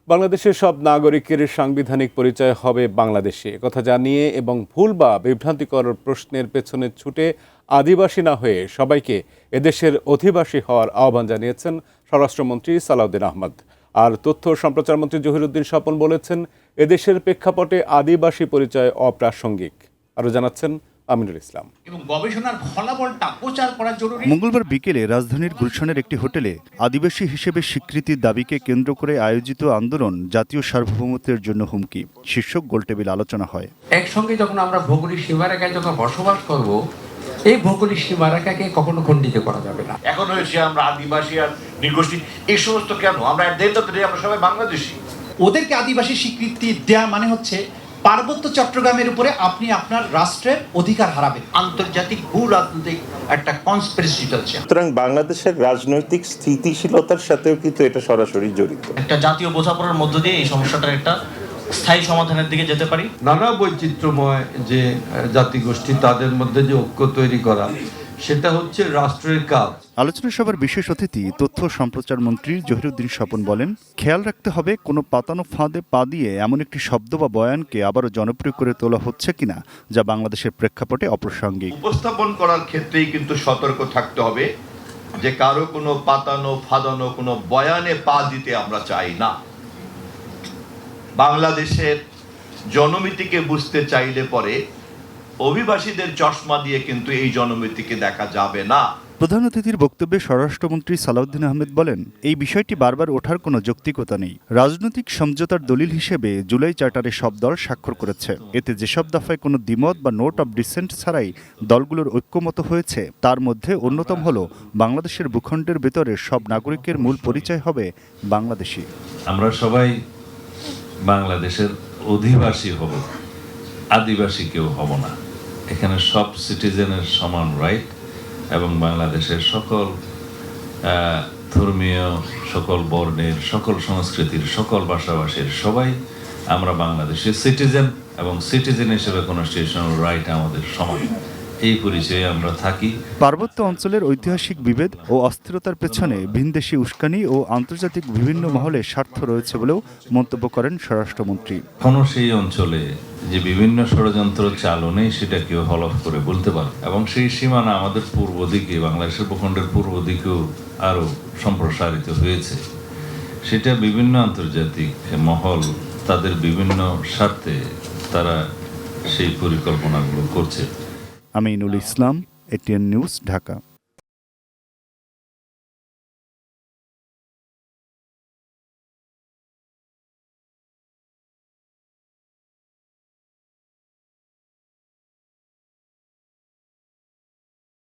বাংলাদেশের সব নাগরিকের সাংবিধানিক পরিচয় হবে বাংলাদেশে, কথা জানিয়ে এবং ভুল বা বিভ্রান্তিকর প্রশ্নের পেছনে ছুটে আদিবাসী না হয়ে সবাইকে এদেশের অধিবাসী হওয়ার আহ্বান জানিয়েছেন স্বরাষ্ট্রমন্ত্রী সালাউদ্দিন আহমদ। আর তথ্য ও সম্প্রচার মন্ত্রী জহিরুদ্দিন স্বপন বলেছেন, এদেশের প্রেক্ষাপটে আদিবাসী পরিচয় অপ্রাসঙ্গিক। আরও জানাচ্ছেন আমিনুল ইসলাম। এবং গবেষণার ফলাফলটা প্রচার করা জরুরি। মঙ্গলবার বিকেলে রাজধানীর গুলশানের একটি হোটেলে আদিবাসী হিসেবে স্বীকৃতির দাবিকে কেন্দ্র করে আয়োজিত আন্দোলন জাতীয় সার্বভৌমত্বের জন্য হুমকি শীর্ষক গোলটেবিল আলোচনা হয়। একসঙ্গে যখন আমরা ভৌগোলিক সীমারেখায় যখন বসবাস করব, এই ভৌগোলিক সীমারেখাকে কখনো খণ্ডিত করা যাবে না। এখন হয়েছে আমরা আদিবাসী আর নির্গোষ্ঠী এই সমস্ত কেন, আমরা আমরা সবাই বাংলাদেশী। ওদেরকে আদিবাসী স্বীকৃতি দেওয়া মানে হচ্ছে পার্বত্য চট্টগ্রামের উপরে আপনি আপনার রাষ্ট্রের অধিকার হারাবেন। আন্তর্জাতিক ভূ রাজনৈতিক একটা কনস্পিরেসি চলছে। সুতরাং বাংলাদেশের রাজনৈতিক স্থিতিশীলতার সাথেও কিন্তু এটা সরাসরি জড়িত। একটা জাতীয় বোঝাপড়ার মধ্য দিয়ে এই সমস্যাটার একটা স্থায়ী সমাধানের দিকে যেতে পারি। নানা বৈচিত্র্যময় যে জাতিগোষ্ঠী, তাদের মধ্যে যে ঐক্য তৈরি করা, সেটা হচ্ছে রাষ্ট্রের কাজ। আলোচনা সভার বিশেষ অতিথি তথ্য ও সম্প্রচার মন্ত্রী জহিরুদ্দিন স্বপন বলেন, খেয়াল রাখতে হবে কোনো পাতানো ফাঁদে পা দিয়ে এমন একটি শব্দ বা বয়ানকে আবারও জনপ্রিয় করে তোলা হচ্ছে কিনা যা বাংলাদেশের প্রেক্ষাপটে অপ্রাসঙ্গিক। উপস্থাপন করার ক্ষেত্রেই কিন্তু সতর্ক থাকতে হবে যে কারো কোনো পাতানো ফাদানো কোনো বয়ানে পা দিতে আমরা চাই না। বাংলাদেশের জনমিতিকে বুঝতে চাইলে পরে অভিবাসীদের চশমা দিয়ে কিন্তু এই জনমিতিকে দেখা যাবে না। প্রধান অতিথির বক্তব্যে স্বরাষ্ট্রমন্ত্রী সালাউদ্দিন আহমেদ বলেন, এই বিষয়টি বারবার ওঠার কোনো যৌক্তিকতা নেই। রাজনৈতিক সমঝোতার দলিল হিসেবে জুলাই চার্টারে সব দল স্বাক্ষর করেছে। এতে যেসব দফায় কোনো দ্বিমত বা নোট অব ডিসেন্ট ছাড়াই দলগুলোর ঐক্যমত হয়েছে, তার মধ্যে অন্যতম হল বাংলাদেশের ভূখণ্ডের ভেতরে সব নাগরিকের মূল পরিচয় হবে বাংলাদেশি। আমরা সবাই বাংলাদেশের অধিবাসী হব, আদিবাসী কেউ হব না। এখানে সব সিটিজেনের সমান রাইট এবং বাংলাদেশের সকল ধর্মীয়, সকল বর্ণের, সকল সংস্কৃতির, সকল ভাষাভাষীর সবাই আমরা বাংলাদেশের সিটিজেন এবং সিটিজেন হিসেবে কনস্টিটিউশনাল রাইট আমাদের সমান। এই পরিচয়ে আমরা থাকি। পার্বত্য অঞ্চলের ঐতিহাসিক বিভেদ ও অস্থিরতার পেছনে ভিনদেশি উস্কানি ও আন্তর্জাতিক বিভিন্ন মহলে স্বার্থ রয়েছে বলেও মন্তব্য করেন স্বরাষ্ট্রমন্ত্রী। এখনো সেই অঞ্চলে যে বিভিন্ন ষড়যন্ত্র চালু নেই সেটা কেউ হলফ করে বলতে পারে, এবং সেই সীমানা আমাদের পূর্ব দিকে, বাংলাদেশের ভূখণ্ডের পূর্ব দিকেও আরও সম্প্রসারিত হয়েছে। সেটা বিভিন্ন আন্তর্জাতিক মহল তাদের বিভিন্ন স্বার্থে তারা সেই পরিকল্পনাগুলো করছে। Aminul Islam, ATN news, Dhaka.